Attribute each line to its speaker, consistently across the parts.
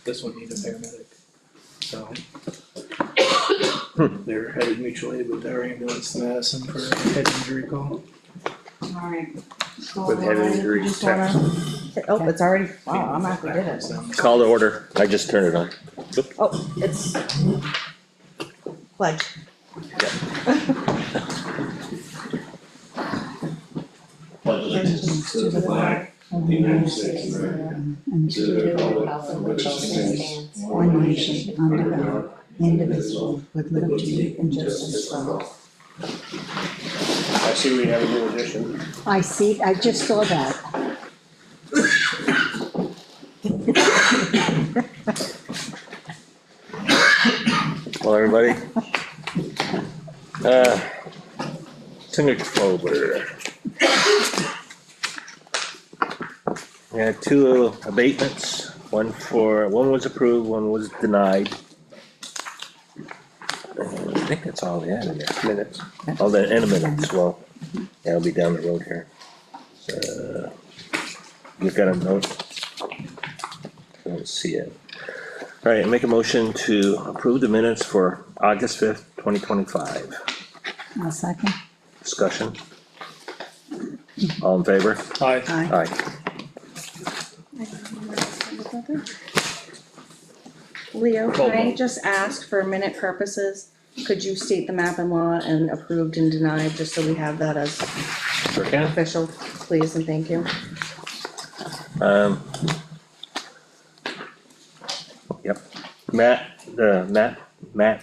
Speaker 1: this one needs a paramedic. So they're headed mutual aid with our ambulance to Madison for a head injury call.
Speaker 2: Alright.
Speaker 3: With head injury.
Speaker 2: Oh, it's already, wow, I'm happy we did it.
Speaker 3: Call to order. I just turned it on.
Speaker 2: Oh, it's pledge.
Speaker 4: Allegiance to the flag of the United States of America and to the republic for which it stands, one nation, under God, indivisible, with liberty and justice for all.
Speaker 3: I see we have a new addition.
Speaker 4: I see, I just saw that.
Speaker 3: Well, everybody. Signature folder. We had two abatements, one was approved, one was denied. I think that's all we had in there, minutes, all the end of minutes, well, that'll be down the road here. So, you got a note? I don't see it. All right, make a motion to approve the minutes for August 5th, 2025.
Speaker 4: A second.
Speaker 3: Discussion? All in favor?
Speaker 1: Aye.
Speaker 4: Aye.
Speaker 3: Aye.
Speaker 5: Leo, can I just ask for minute purposes, could you state the map and law and approved and denied, just so we have that as
Speaker 3: Sure can.
Speaker 5: official, please, and thank you.
Speaker 3: Yep. Matt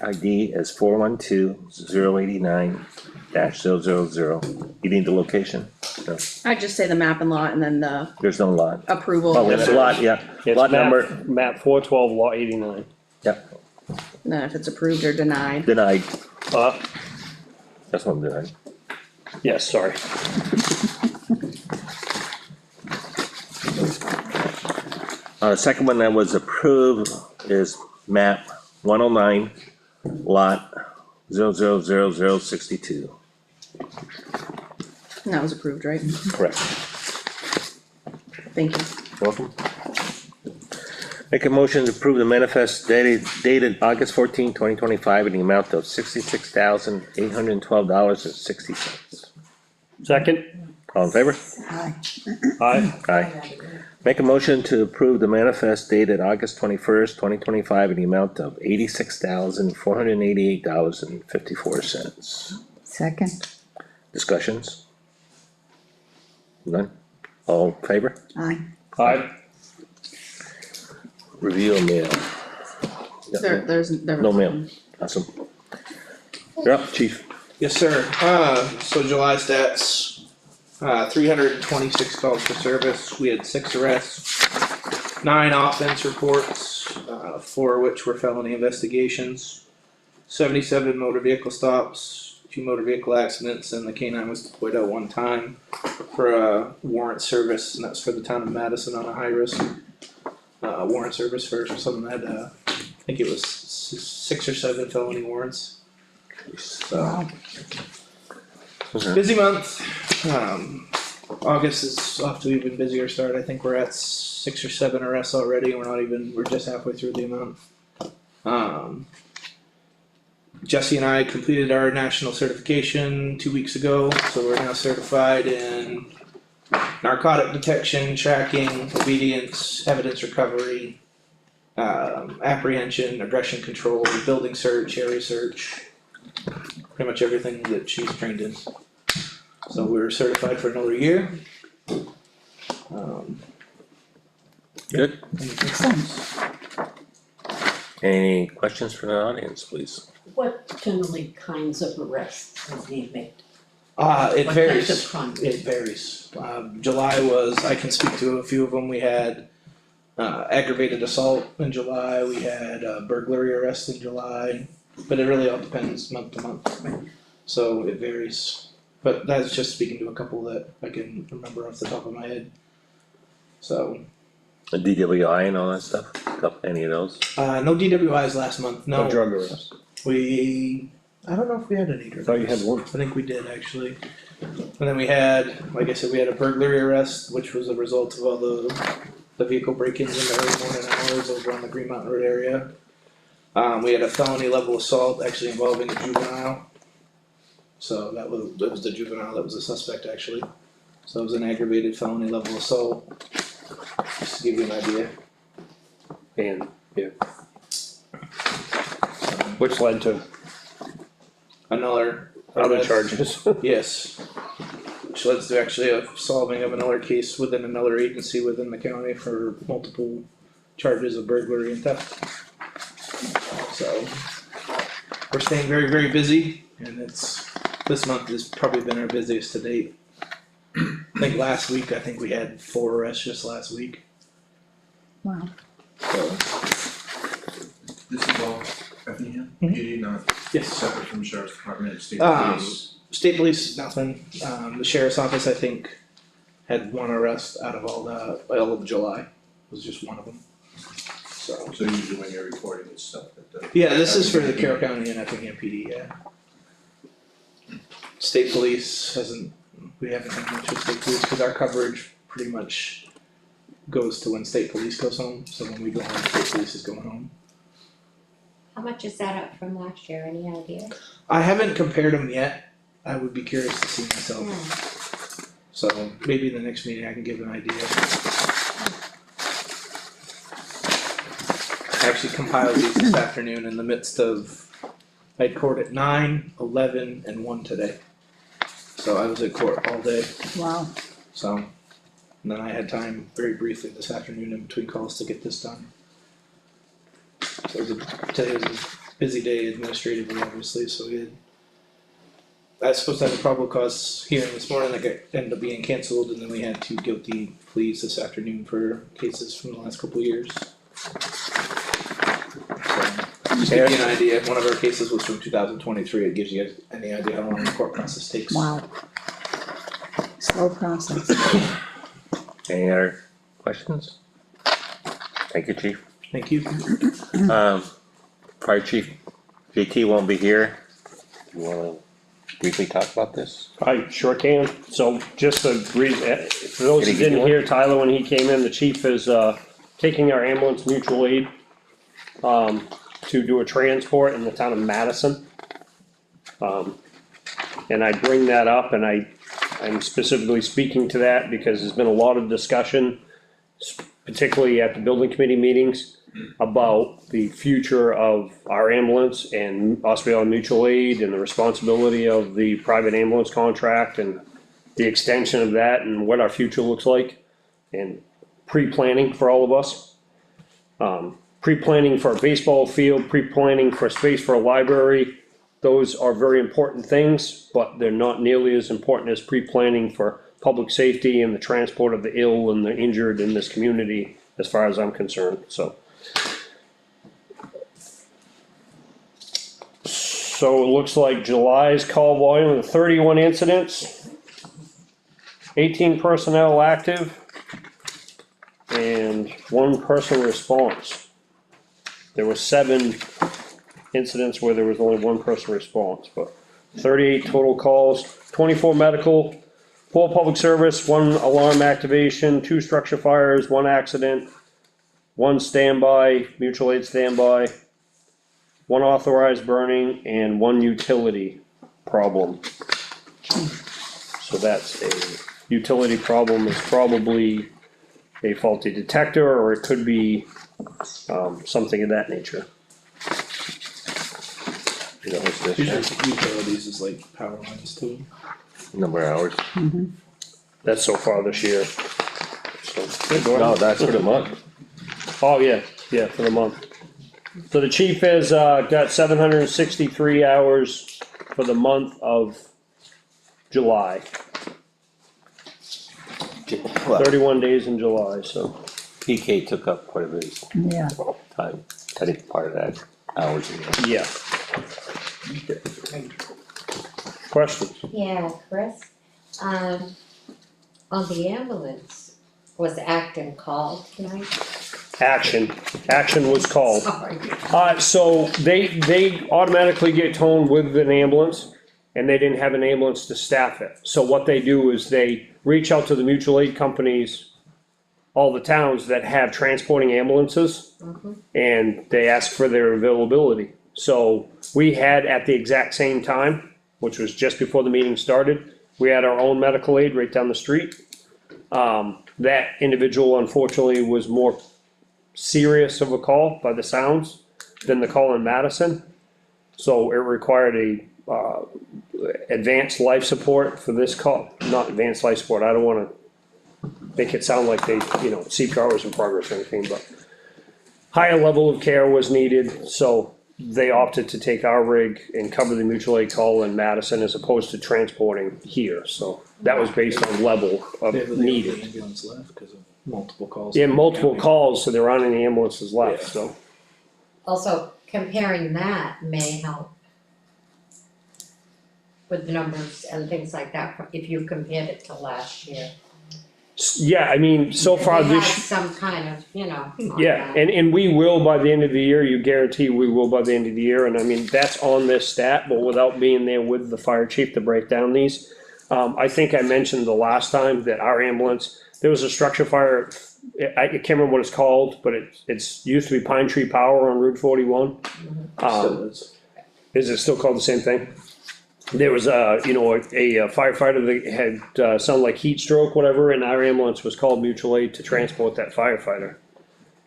Speaker 3: ID is 412-089-000. You need the location? No,
Speaker 5: I just say the map and law and then the
Speaker 3: there's no lot.
Speaker 5: approval.
Speaker 3: Oh, it's a lot, yeah.
Speaker 6: It's
Speaker 3: Lot
Speaker 6: map-
Speaker 3: number,
Speaker 6: Map 412, lot 89.
Speaker 3: yep,
Speaker 5: And then if it's approved or denied.
Speaker 3: denied.
Speaker 6: Uh,
Speaker 3: That's one denied.
Speaker 6: yes, sorry.
Speaker 3: The second one that was approved is map 109, lot 0000062.
Speaker 5: And that was approved, right?
Speaker 3: Correct.
Speaker 5: Thank you.
Speaker 3: Welcome. Make a motion to approve the manifest dated August 14, 2025 in the amount of $66,812.60.
Speaker 6: Second?
Speaker 3: All in favor?
Speaker 4: Aye.
Speaker 6: Aye.
Speaker 3: Aye. Make a motion to approve the manifest dated August 21st, 2025 in the amount of $86,488.54.
Speaker 4: Second.
Speaker 3: Discussions? None? All in favor?
Speaker 4: Aye.
Speaker 6: Aye.
Speaker 3: Review of mail.
Speaker 5: There was
Speaker 3: No mail. Awesome. You're up, chief.
Speaker 1: Yes, sir. So July stats, 326 calls for service. We had 6 arrests, 9 offense reports, 4 of which were felony investigations, 77 motor vehicle stops, 2 motor vehicle accidents, and the K9 was deployed out 1 time for a warrant service, and that's for the town of Madison on a high risk warrant service for someone that had, I think it was 6 or 7 felony warrants. So.
Speaker 4: Wow.
Speaker 3: Okay.
Speaker 1: Busy month. August is off to an even busier start. I think we're at 6 or 7 arrests already. We're just halfway through the month. Jesse and I completed our national certification 2 weeks ago, so we're now certified in narcotic detection, tracking, obedience, evidence recovery, apprehension, aggression control, building search, area search, pretty much everything that she's trained in. So we're certified for another year.
Speaker 3: Good.
Speaker 4: Excellent.
Speaker 3: Any questions from the audience, please?
Speaker 7: What generally kinds of arrests have they made?
Speaker 1: It
Speaker 7: What types
Speaker 1: varies.
Speaker 7: of crime?
Speaker 1: It varies. July was, I can speak to a few of them. We had aggravated assault in July. We had burglary arrest in July. But it really all depends month to month. So it varies. But that's just speaking to a couple that I can remember off the top of my head. So,
Speaker 3: The DWI and all that stuff? Any of those?
Speaker 1: no DWIs last month. No,
Speaker 6: drug arrest.
Speaker 1: I don't know if we had any drug
Speaker 6: I thought you had
Speaker 1: arrests.
Speaker 6: one.
Speaker 1: I think we did actually. And then we had, like I said, we had a burglary arrest, which was a result of all the the vehicle break-ins in the early morning hours over on the Green Mountain Road area. We had a felony level assault actually involving a juvenile. So that was the juvenile that was the suspect actually. So it was an aggravated felony level assault. Just to give you an idea.
Speaker 6: And, yeah. Which led to
Speaker 1: Another
Speaker 6: other
Speaker 1: arrest.
Speaker 6: charges.
Speaker 1: Yes. Which leads to actually a solving of another case within another agency within the county for multiple charges of burglary and theft. So, we're staying very, very busy, and this month has probably been our busiest to date. I think last week, we had 4 arrests just last week,
Speaker 2: Wow.
Speaker 1: so,
Speaker 8: This is all Effingham,
Speaker 1: Mhm.
Speaker 8: PD, not
Speaker 1: yes.
Speaker 8: separate from Sheriff's Department and State
Speaker 1: Um,
Speaker 8: Police.
Speaker 1: State police, nothing, the sheriff's office, I think, had 1 arrest out of all of July, was just one of them. So,
Speaker 8: So usually when you're reporting it's stuff that
Speaker 1: yeah, this is for the Carroll County and Effingham PD, yeah. State police we haven't had much with state police, cause our coverage pretty much goes to when state police goes home, so when we go home, state police is going home.
Speaker 9: How much is that up from last year, any idea?
Speaker 1: I haven't compared them yet, I would be curious to see myself, so maybe in the next meeting I can give an idea. I actually compiled these this afternoon in the midst of, I had court at 9, 11, and 1 today. So I was at court all day,
Speaker 2: Wow.
Speaker 1: so, and then I had time very briefly this afternoon in between calls to get this done. So today was a busy day administratively, obviously, so I was supposed to have a probable cause hearing this morning that ended up being canceled, and then we had 2 guilty pleas this afternoon for cases from the last couple of years. Just to give you an idea, one of our cases was from 2023, it gives you any idea how long the court process takes.
Speaker 2: Wow. Slow process.
Speaker 3: Any other questions? Thank you, chief.
Speaker 1: Thank you.
Speaker 3: Fire chief JT won't be here. You wanna briefly talk about this?
Speaker 6: I sure can, so just to read, for those who didn't hear Tyler when he came in, the chief is, taking our ambulance mutual aid, to do a transport in the town of Madison. And I bring that up and I'm specifically speaking to that because there's been a lot of discussion, particularly at the building committee meetings, about the future of our ambulance and Australia Mutual Aid and the responsibility of the private ambulance contract and the extension of that and what our future looks like, and pre-planning for all of us. Pre-planning for a baseball field, pre-planning for space for a library, those are very important things, but they're not nearly as important as pre-planning for public safety and the transport of the ill and the injured in this community, as far as I'm concerned, so. So it looks like July's call volume of 31 incidents, 18 personnel active, and 1 person response. There were 7 incidents where there was only 1 person response, but 38 total calls, 24 medical, 4 public service, 1 alarm activation, 2 structure fires, 1 accident, 1 standby, mutual aid standby, 1 authorized burning, and 1 utility problem. So that's a utility problem, is probably a faulty detector, or it could be something of that nature.
Speaker 3: You know, what's this,
Speaker 1: Usually utilities is like power lines too.
Speaker 3: number of hours?
Speaker 6: That's so far this year. So, yeah, go ahead.
Speaker 3: No, that's for the month.
Speaker 6: Oh, yeah, for the month. So the chief has, got 763 hours for the month of July,
Speaker 3: Well,
Speaker 6: 31 days in July, so.
Speaker 3: PK took up quite a bit of
Speaker 2: Yeah.
Speaker 3: time, I think part of that hours in there.
Speaker 6: Yeah. Questions?
Speaker 9: Yeah, Chris, on the ambulance, was Acton called tonight?
Speaker 6: Action was called.
Speaker 9: Sorry.
Speaker 6: So they automatically get towed with an ambulance, and they didn't have an ambulance to staff it. So what they do is they reach out to the mutual aid companies all the towns that have transporting ambulances. And they ask for their availability. So we had at the exact same time, which was just before the meeting started, we had our own medical aid right down the street. That individual unfortunately was more serious of a call by the sounds than the call in Madison. So it required a advanced life support for this call, not advanced life support, I don't wanna make it sound like they, CPR was in progress or anything, but higher level of care was needed, so they opted to take our rig and cover the mutual aid call in Madison as opposed to transporting here, so that was based on level of
Speaker 1: They have the
Speaker 6: needed.
Speaker 1: ambulance left because of multiple calls.
Speaker 6: Yeah, multiple calls, so there aren't any ambulances left,
Speaker 1: Yeah.
Speaker 6: so.
Speaker 9: Also, comparing that may help with the numbers and things like that, if you compared it to last year.
Speaker 6: Yeah, I mean, so far
Speaker 9: They
Speaker 6: this.
Speaker 9: had some kind of, on
Speaker 6: Yeah,
Speaker 9: that.
Speaker 6: and we will by the end of the year, you guarantee we will by the end of the year, and I mean, that's on this stat, but without being there with the fire chief to break down these. I think I mentioned the last time that our ambulance, there was a structure fire, I can't remember what it's called, but it's used to be Pine Tree Power on Route 41.
Speaker 1: Still is.
Speaker 6: Is it still called the same thing? There was a firefighter that had, sounded like heat stroke, whatever, and our ambulance was called mutual aid to transport that firefighter.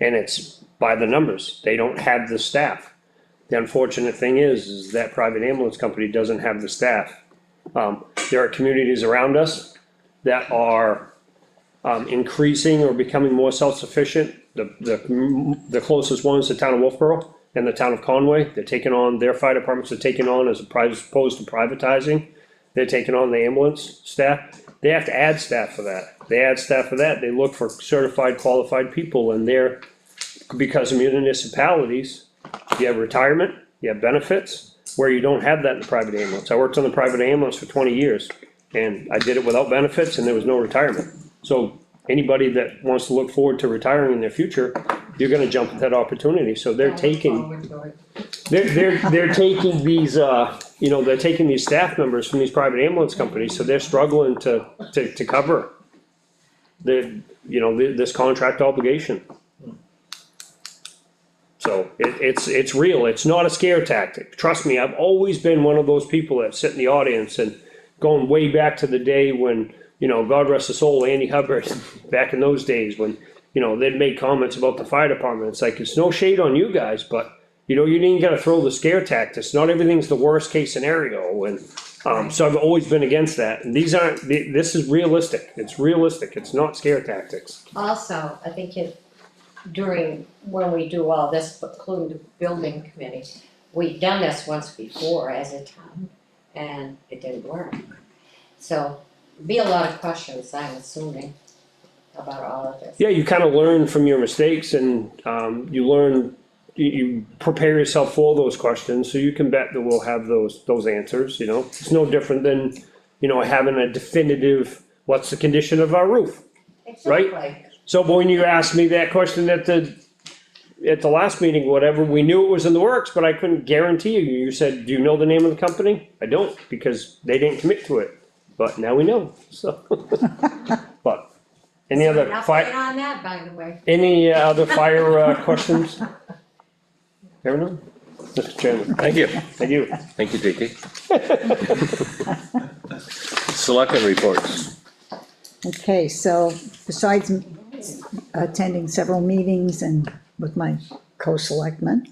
Speaker 6: And it's by the numbers, they don't have the staff. The unfortunate thing is that private ambulance company doesn't have the staff. There are communities around us that are, increasing or becoming more self-sufficient. The closest one is the town of Wolfboro and the town of Conway. They're taking on, their fire departments are taking on, as opposed to privatizing, they're taking on the ambulance staff. They have to add staff for that. They add staff for that. They look for certified, qualified people, and they're, because of municipalities, you have retirement, you have benefits, where you don't have that in the private ambulance. I worked on the private ambulance for 20 years, and I did it without benefits, and there was no retirement. So anybody that wants to look forward to retiring in their future, you're gonna jump at that opportunity, so they're
Speaker 9: I look
Speaker 6: taking,
Speaker 9: forward to it.
Speaker 6: they're taking these, they're taking these staff members from these private ambulance companies, so they're struggling to cover this contract obligation. So it's real, it's not a scare tactic, trust me, I've always been one of those people that sit in the audience and going way back to the day when, God rest his soul, Andy Hubbard, back in those days when, they'd make comments about the fire department, it's like, it's no shade on you guys, but, you didn't gotta throw the scare tactics, not everything's the worst case scenario, and, so I've always been against that, and this is realistic, it's not scare tactics.
Speaker 9: Also, I think when we do all this, including the building committee, we've done this once before as a town, and it didn't work. So, be a lot of questions, I'm assuming, about all of this.
Speaker 6: Yeah, you kinda learn from your mistakes and, you prepare yourself for those questions, so you can bet that we'll have those answers, It's no different than, having a definitive, what's the condition of our roof?
Speaker 9: Exactly.
Speaker 6: So when you asked me that question at the last meeting, whatever, we knew it was in the works, but I couldn't guarantee you. You said, do you know the name of the company? I don't, because they didn't commit to it, but now we know, so. But, any other
Speaker 9: Update on that, by the way.
Speaker 6: any other fire, questions? Everyone? Mr. Chairman,
Speaker 3: Thank you.
Speaker 6: thank you.
Speaker 3: Thank you, JT. Selectmen reports.
Speaker 4: Okay, so besides attending several meetings and with my co-selectmen,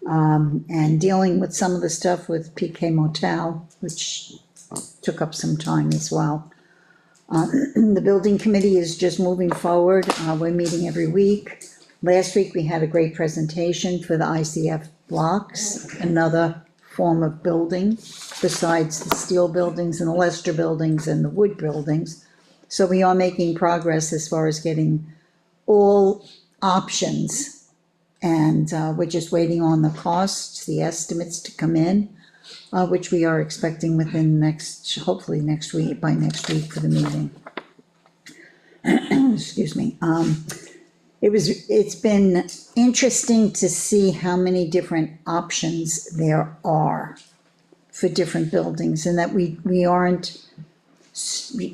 Speaker 4: and dealing with some of the stuff with PK Motel, which took up some time as well. The building committee is just moving forward, we're meeting every week. Last week, we had a great presentation for the ICF blocks, another form of building besides the steel buildings and the Lester buildings and the wood buildings. So we are making progress as far as getting all options. And we're just waiting on the costs, the estimates to come in, which we are expecting within hopefully next week, by next week for the meeting. Excuse me. It's been interesting to see how many different options there are for different buildings, and that we aren't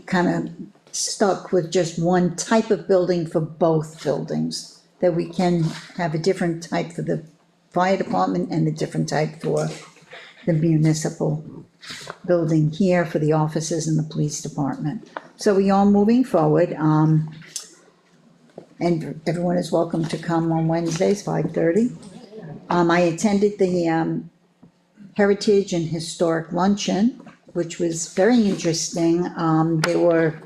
Speaker 4: kind of stuck with just one type of building for both buildings. That we can have a different type for the fire department and a different type for the municipal building here for the offices and the police department. So we are moving forward, and everyone is welcome to come on Wednesdays, 5:30. I attended the, Heritage and Historic Luncheon, which was very interesting. We were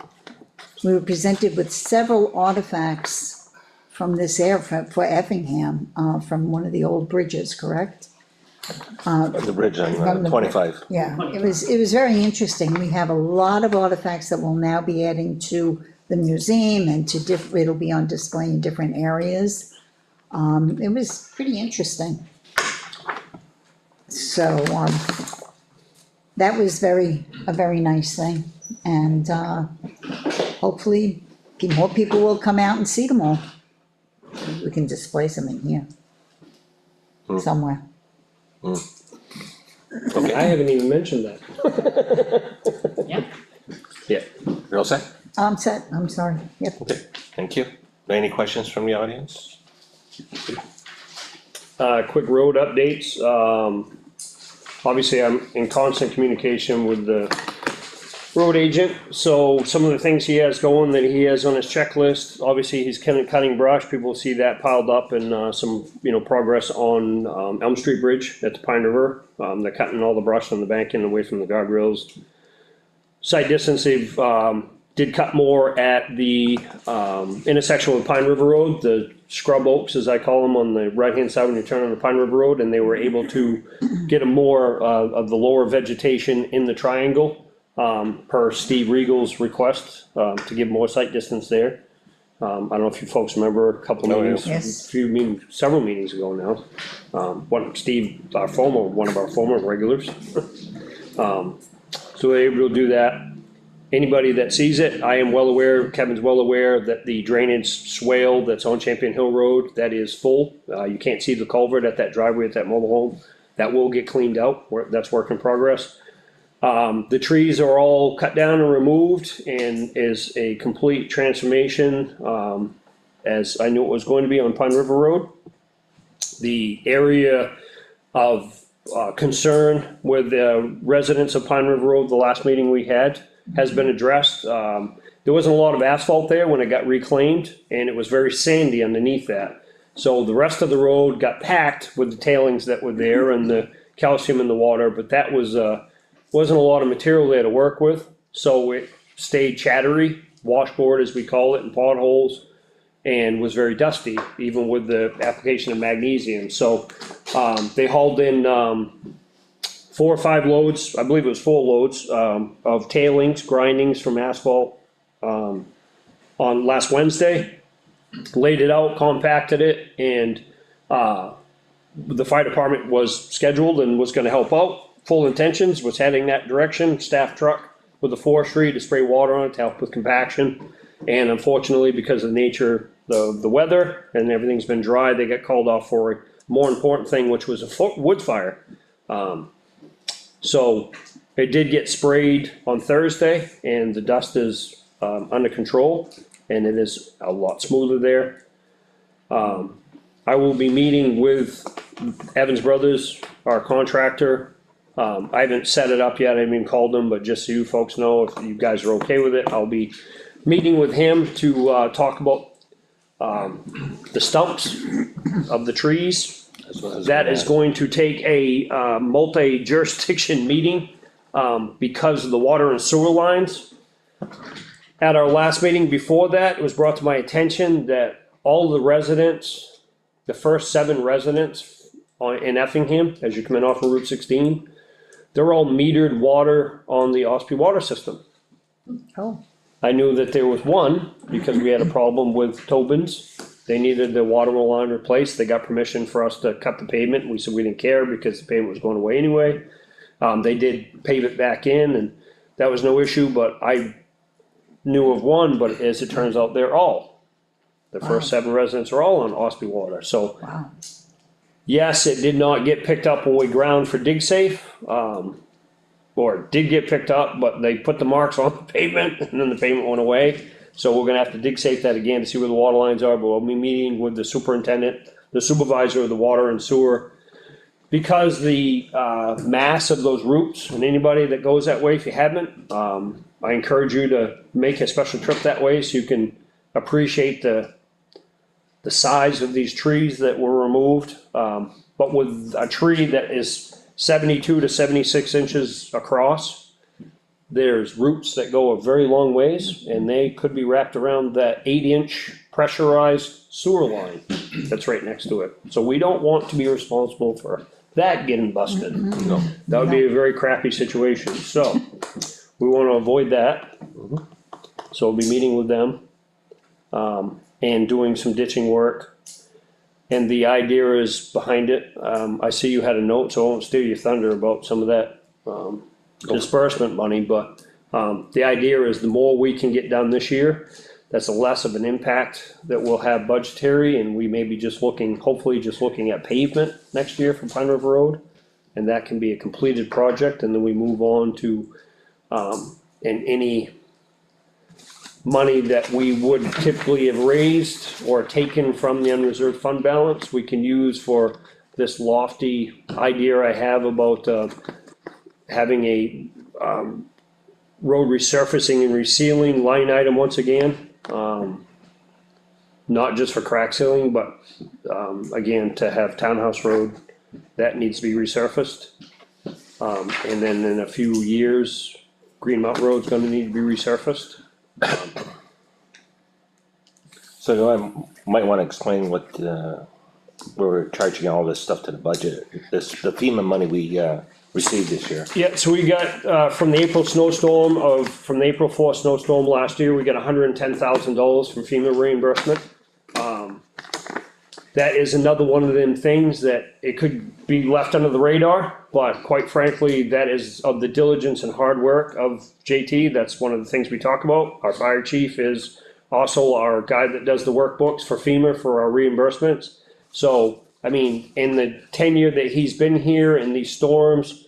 Speaker 4: presented with several artifacts from this area, for Effingham, from one of the old bridges, correct?
Speaker 3: The bridge on
Speaker 4: From the-
Speaker 3: 25.
Speaker 4: Yeah, it was very interesting. We have a lot of artifacts that we'll now be adding to the museum and to it'll be on display in different areas. It was pretty interesting. So, that was a very nice thing, and, hopefully, more people will come out and see them all. We can display some in here. Somewhere.
Speaker 6: I haven't even mentioned that.
Speaker 7: Yeah.
Speaker 6: Yeah.
Speaker 3: You're all set?
Speaker 4: I'm set, I'm sorry, yep.
Speaker 3: Okay, thank you. Any questions from the audience?
Speaker 6: Quick road updates, obviously I'm in constant communication with the road agent, so some of the things he has going that he has on his checklist, obviously he's kind of cutting brush, people will see that piled up, and, some, progress on, Elm Street Bridge at the Pine River. They're cutting all the brush on the bank end away from the guardrails. Site distance, they've, did cut more at the, intersection with Pine River Road, the scrub oaks, as I call them, on the right-hand side when you turn on the Pine River Road, and they were able to get a more, of the lower vegetation in the triangle, per Steve Regal's request, to give more site distance there. I don't know if you folks remember a couple
Speaker 3: Oh, yeah.
Speaker 6: meetings,
Speaker 4: Yes.
Speaker 6: several meetings ago now. Steve, one of our former regulars. So they're able to do that. Anybody that sees it, I am well aware, Kevin's well aware that the drainage swale that's on Champion Hill Road, that is full. You can't see the culvert at that driveway at that mobile home. That will get cleaned out, that's work in progress. The trees are all cut down and removed and is a complete transformation, as I knew it was going to be on Pine River Road. The area of, concern with the residents of Pine River Road, the last meeting we had, has been addressed. There wasn't a lot of asphalt there when it got reclaimed, and it was very sandy underneath that. So the rest of the road got packed with the tailings that were there and the calcium in the water, but that was, wasn't a lot of material there to work with, so it stayed chattery, washboard as we call it, and potholes, and was very dusty, even with the application of magnesium. So, they hauled in, 4 or 5 loads, I believe it was 4 loads, of tailings, grindings from asphalt, on last Wednesday. Laid it out, compacted it, and, the fire department was scheduled and was gonna help out. Full intentions, was heading that direction, staff truck with the forestry to spray water on it to help with compaction. And unfortunately, because of the nature of the weather and everything's been dry, they got called off for a more important thing, which was a wood fire. So it did get sprayed on Thursday, and the dust is, under control, and it is a lot smoother there. I will be meeting with Evans Brothers, our contractor. I haven't set it up yet, I haven't even called them, but just so you folks know, if you guys are okay with it, I'll be meeting with him to, talk about, the stumps of the trees. That is going to take a, multi-jurisdiction meeting, because of the water and sewer lines. At our last meeting before that, it was brought to my attention that all the residents, the first 7 residents in Effingham, as you come in off of Route 16, they're all metered water on the Ospey water system.
Speaker 4: Oh,
Speaker 6: I knew that there was one, because we had a problem with Tobin's. They needed the water line replaced, they got permission for us to cut the pavement, we said we didn't care because the pavement was going away anyway. They did pave it back in, and that was no issue, but I knew of one, but as it turns out, they're all. The first 7 residents are all on Ospey water, so.
Speaker 4: wow.
Speaker 6: Yes, it did not get picked up when we ground for dig safe. or it did get picked up, but they put the marks on the pavement and then the pavement went away. So we're gonna have to dig safe that again to see where the water lines are, but we'll be meeting with the superintendent, the supervisor of the water and sewer. Because the, mass of those routes, and anybody that goes that way, if you haven't, I encourage you to make a special trip that way so you can appreciate the size of these trees that were removed. But with a tree that is 72 to 76 inches across, there's roots that go a very long ways, and they could be wrapped around that 8-inch pressurized sewer line that's right next to it. So we don't want to be responsible for that getting busted.
Speaker 3: No.
Speaker 6: That would be a very crappy situation, so we wanna avoid that. So we'll be meeting with them, and doing some ditching work. And the idea is behind it, I see you had a note, so I won't steal your thunder about some of that, disbursement money, but, the idea is the more we can get done this year, that's a less of an impact that we'll have budgetary, and we may be just looking, hopefully just looking at pavement next year for Pine River Road. And that can be a completed project, and then we move on to, and any money that we would typically have raised or taken from the unreserved fund balance, we can use for this lofty idea I have about, having a, road resurfacing and resealing line item once again. Not just for crack sealing, but, again, to have Townhouse Road, that needs to be resurfaced. And then in a few years, Green Mountain Road's gonna need to be resurfaced.
Speaker 3: So I might wanna explain what, we're charging all this stuff to the budget, the FEMA money we, received this year.
Speaker 6: Yeah, so we got, from the April snowstorm from the April 4th snowstorm last year, we got $110,000 from FEMA reimbursement. That is another one of them things that it could be left under the radar, but quite frankly, that is of the diligence and hard work of JT. That's one of the things we talk about. Our fire chief is also our guy that does the workbooks for FEMA for our reimbursements. So, I mean, in the tenure that he's been here in these storms,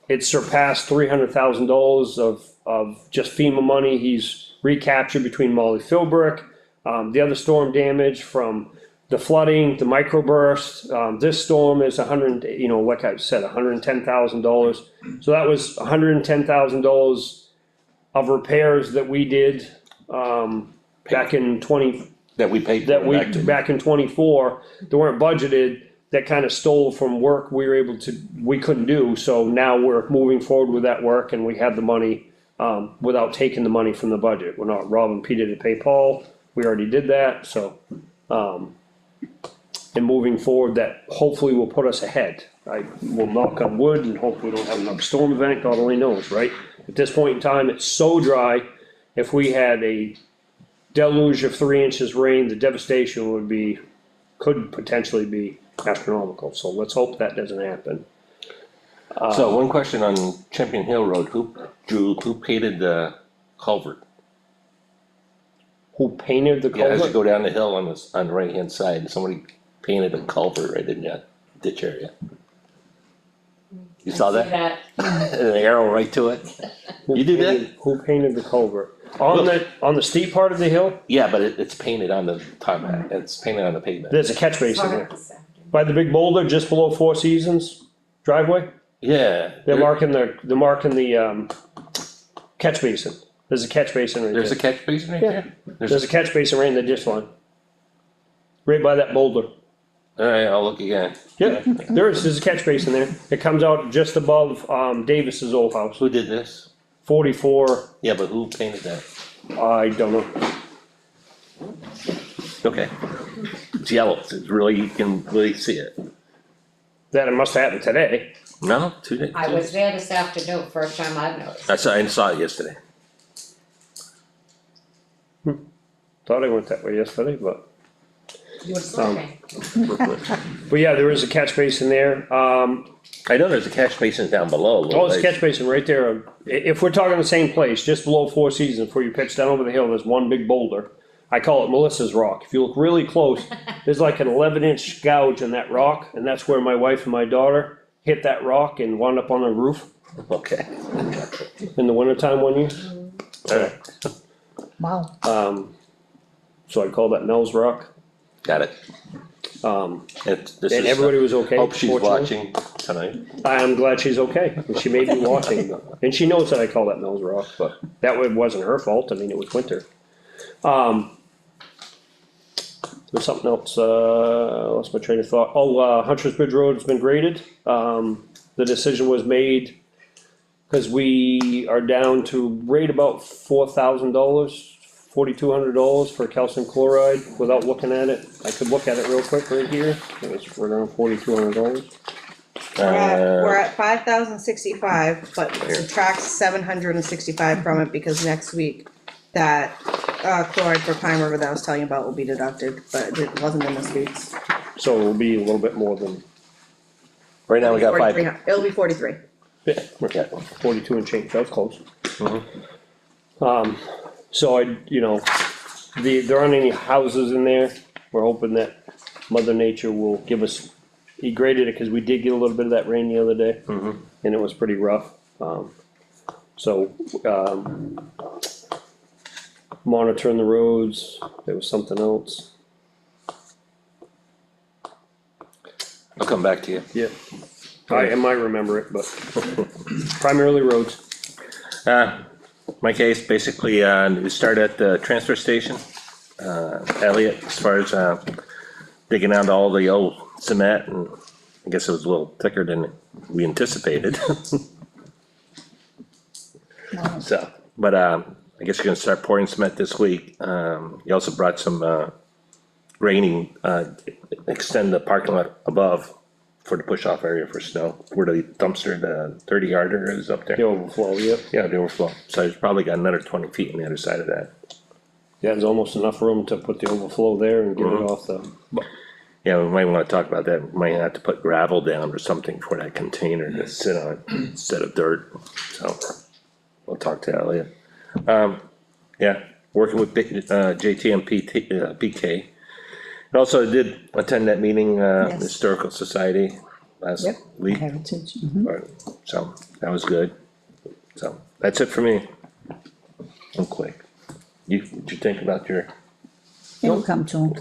Speaker 6: it's surpassed $300,000 of just FEMA money he's recaptured between Molly Philbrook, the other storm damage from the flooding, the microburst. This storm is like I said, $110,000. So that was $110,000 of repairs that we did, back in
Speaker 3: That we paid for.
Speaker 6: that we, back in 24, that weren't budgeted, that kind of stole from work we couldn't do, so now we're moving forward with that work, and we have the money, without taking the money from the budget. We're not robbing Peter to pay Paul, we already did that, so, and moving forward, that hopefully will put us ahead. I will knock on wood and hope we don't have another storm event, God only knows, right? At this point in time, it's so dry, if we had a deluge of 3 inches rain, the devastation could potentially be astronomical, so let's hope that doesn't happen.
Speaker 3: So one question on Champion Hill Road, who painted the culvert?
Speaker 6: Who painted the
Speaker 3: Yeah, as you
Speaker 6: culvert?
Speaker 3: go down the hill on the right hand side, somebody painted a culvert right in that ditch area. You saw that? An arrow right to it? You do that?
Speaker 6: Who painted the culvert? On the steep part of the hill,
Speaker 3: Yeah, but it's painted on the tarmac, it's painted on the pavement.
Speaker 6: there's a catch basin there. By the big boulder, just below Four Seasons driveway,
Speaker 3: Yeah.
Speaker 6: they're marking the catch basin. There's a catch basin right
Speaker 3: There's a
Speaker 6: there.
Speaker 3: catch basin right
Speaker 6: Yeah.
Speaker 3: there?
Speaker 6: There's a catch basin right in the ditch line. Right by that boulder.
Speaker 3: Alright, I'll look again.
Speaker 6: Yep, there's a catch basin there. It comes out just above, Davis's old house,
Speaker 3: Who did this?
Speaker 6: 44,
Speaker 3: Yeah, but who painted that?
Speaker 6: I don't know.
Speaker 3: Okay. It's yellow, it's really, you can really see it.
Speaker 6: That it must have happened today.
Speaker 3: No, 2 days.
Speaker 9: I was there this afternoon, first time I've noticed.
Speaker 3: I saw it yesterday.
Speaker 6: Thought I went that way yesterday, but.
Speaker 9: You were sleeping.
Speaker 6: But yeah, there is a catch basin there.
Speaker 3: I know there's a catch basin down below. a little
Speaker 6: Oh, there's a
Speaker 3: ways.
Speaker 6: catch basin right there. If we're talking the same place, just below Four Seasons, before you pitch down over the hill, there's one big boulder. I call it Melissa's Rock. If you look really close, there's like an 11-inch gouge in that rock, and that's where my wife and my daughter hit that rock and wound up on the roof.
Speaker 3: Okay.
Speaker 6: in the wintertime one year.
Speaker 3: Alright,
Speaker 4: Wow.
Speaker 6: So I called that Mel's Rock,
Speaker 3: got it. This
Speaker 6: and
Speaker 3: is,
Speaker 6: everybody was okay.
Speaker 3: hope she's
Speaker 6: fortunately.
Speaker 3: watching tonight.
Speaker 6: I'm glad she's okay, and she may be watching, and she knows that I call that Mel's Rock, but wasn't her fault, I mean, it was winter. There's something else, lost my train of thought, Hunter's Bridge Road has been graded, the decision was made. Cause we are down to right about $4,000, $4,200 for calcium chloride, without looking at it, I could look at it real quick right here, I think it's around $4,200.
Speaker 5: We're at 5,065, but subtract 765 from it because next week that chloride for Pine River that I was telling you about will be deducted, but it wasn't in this week's.
Speaker 6: So it'll be a little bit more than,
Speaker 3: Right now we got 5.
Speaker 5: It'll be 43.
Speaker 6: yeah, we're at 42 and change, that was close. So there aren't any houses in there, we're hoping that Mother Nature will give us, he graded it, cause we did get a little bit of that rain the other day. And it was pretty rough, monitoring the roads, there was something else.
Speaker 3: I'll come back to you.
Speaker 6: Yeah. I might remember it, but primarily roads.
Speaker 3: My case, basically, we start at the transfer station. Elliot, as far as, digging out all the old cement, and I guess it was a little thicker than we anticipated. So, but, I guess you're gonna start pouring cement this week. You also brought some, grading, extend the parking lot above for the push-off area for snow, where the dumpster, the 30-yarder is up there.
Speaker 6: The overflow, yeah.
Speaker 3: Yeah, the overflow, so he's probably got another 20 feet on the other side of that.
Speaker 6: Yeah, there's almost enough room to put the overflow there and get it off the,
Speaker 3: Yeah, we might wanna talk about that, we might have to put gravel down or something for that container to sit on instead of dirt, so. We'll talk to Elliot. Yeah, working with JT and PK. And also I did attend that meeting,
Speaker 4: Yes.
Speaker 3: Historical Society last
Speaker 4: Yep.
Speaker 3: week,
Speaker 4: Heritage.
Speaker 3: so that was good. So, that's it for me. I'm quick. What'd you think about your,
Speaker 4: It'll come to him,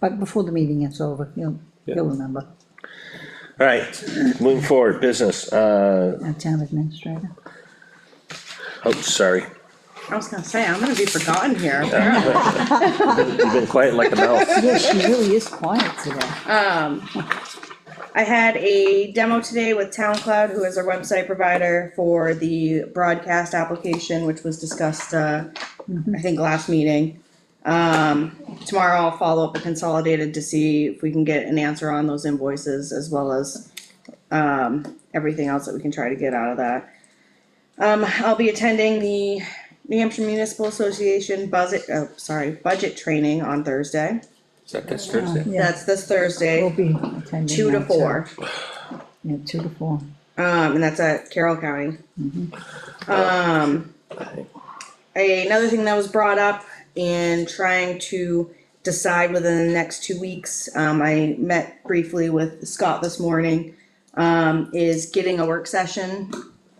Speaker 4: but before the meeting is over, he'll remember,
Speaker 3: alright, moving forward, business,
Speaker 4: our town administrator.
Speaker 3: oh, sorry,
Speaker 5: I was gonna say, I'm gonna be forgotten here.
Speaker 3: you've been quiet like a mouse.
Speaker 4: Yes, she really is quiet today.
Speaker 5: I had a demo today with TownCloud, who is our website provider for the broadcast application, which was discussed, I think last meeting. Tomorrow I'll follow up with Consolidated to see if we can get an answer on those invoices as well as, everything else that we can try to get out of that. I'll be attending the New Hampshire Municipal Association budget training on Thursday.
Speaker 3: Is that this Thursday?
Speaker 4: Yeah,
Speaker 5: That's this
Speaker 4: we'll
Speaker 5: Thursday,
Speaker 4: be attending
Speaker 5: 2 to
Speaker 4: that, too.
Speaker 5: 4.
Speaker 4: Yeah, 2 to 4.
Speaker 5: And that's at Carroll County. Another thing that was brought up in trying to decide within the next 2 weeks, I met briefly with Scott this morning, is getting a work session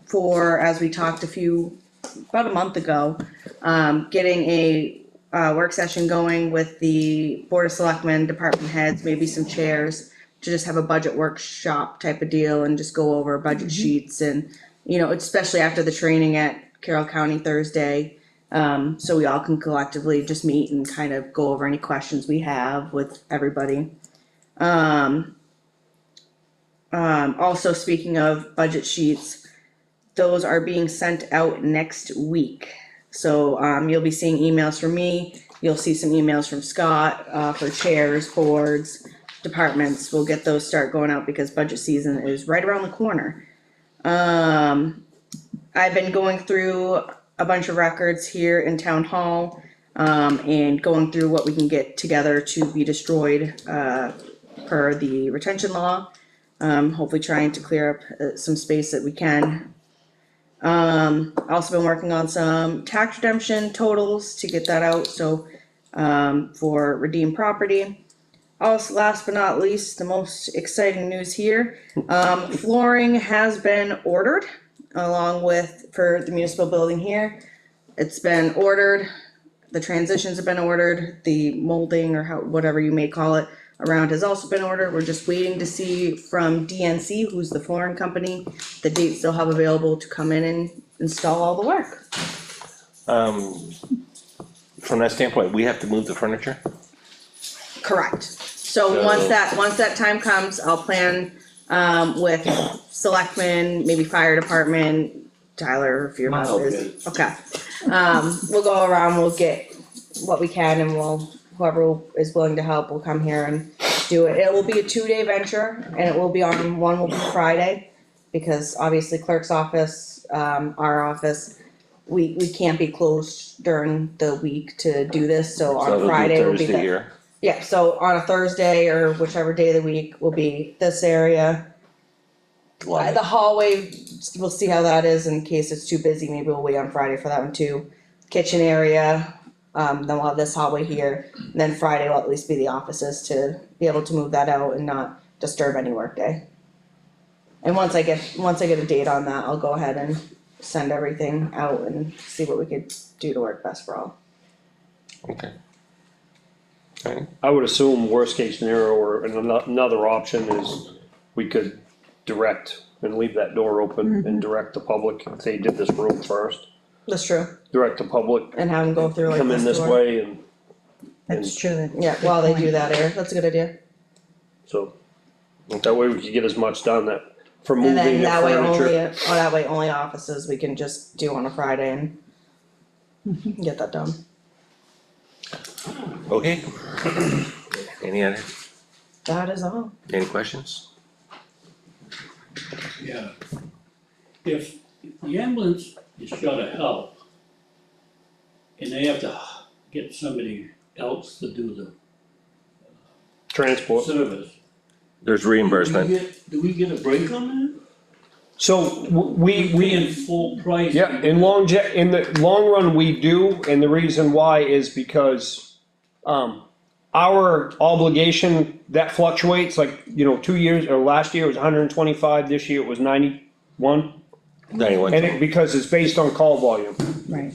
Speaker 5: for, as we talked about a month ago, getting a work session going with the Board of Selectmen, department heads, maybe some chairs, to just have a budget workshop type of deal and just go over budget sheets and, especially after the training at Carroll County Thursday. So we all can collectively just meet and kind of go over any questions we have with everybody. Also speaking of budget sheets, those are being sent out next week. So, you'll be seeing emails from me, you'll see some emails from Scott, for chairs, boards, departments. We'll get those start going out because budget season is right around the corner. I've been going through a bunch of records here in town hall, and going through what we can get together to be destroyed, per the retention law. Hopefully trying to clear up some space that we can. Also been working on some tax redemption totals to get that out, so, for redeemed property. Also, last but not least, the most exciting news here, flooring has been ordered. along with, for the municipal building here. It's been ordered, the transitions have been ordered, the molding or whatever you may call it around has also been ordered. We're just waiting to see from DNC, who's the flooring company, the dates they'll have available to come in and install all the work.
Speaker 3: From that standpoint, we have to move the furniture?
Speaker 5: Correct. So once that time comes, I'll plan, with selectmen, maybe fire department, Tyler, if you're not
Speaker 1: Mine's
Speaker 5: busy. Okay. We'll go around, we'll get what we can and whoever is willing to help will come here and do it. It will be a 2-day venture and it will be one will be Friday. Because obviously clerk's office, our office, we can't be closed during the week to do this, so
Speaker 3: So
Speaker 5: on
Speaker 3: it'll be
Speaker 5: Friday will be
Speaker 3: Thursday
Speaker 5: the.
Speaker 3: here.
Speaker 5: Yeah, so on a Thursday or whichever day of the week will be this area.
Speaker 3: Love it.
Speaker 5: The hallway, we'll see how that is in case it's too busy, maybe we'll wait on Friday for that one too. Kitchen area, then we'll have this hallway here, and then Friday will at least be the offices to be able to move that out and not disturb any workday. And once I get a date on that, I'll go ahead and send everything out and see what we could do to work best for all.
Speaker 3: Okay. Alright,
Speaker 6: I would assume worst case scenario or another option is we could direct and leave that door open and direct the public, if they did this room first,
Speaker 5: That's true,
Speaker 6: direct the public,
Speaker 5: and have them go through like
Speaker 6: come in this
Speaker 5: door.
Speaker 6: way and
Speaker 4: That's true.
Speaker 5: Yeah, while they do that, Eric, that's a good idea.
Speaker 6: so. That way we could get as much done that, for
Speaker 5: And
Speaker 6: moving
Speaker 5: then
Speaker 6: the
Speaker 5: that way
Speaker 6: furniture.
Speaker 5: only offices we can just do on a Friday and get that done.
Speaker 3: okay. Any
Speaker 5: That is all.
Speaker 3: questions?
Speaker 10: Yeah. If the ambulance is short of help and they have to get somebody else to do the
Speaker 6: Transport.
Speaker 10: service.
Speaker 3: There's reimbursement.
Speaker 10: Do we get a break on that?
Speaker 6: So we
Speaker 10: Paying full price?
Speaker 6: yeah, in the long run, we do, and the reason why is because, our obligation, that fluctuates, like, 2 years, or last year it was 125, this year it was 91.
Speaker 3: 91.
Speaker 6: And because it's based on call volume.
Speaker 4: Right.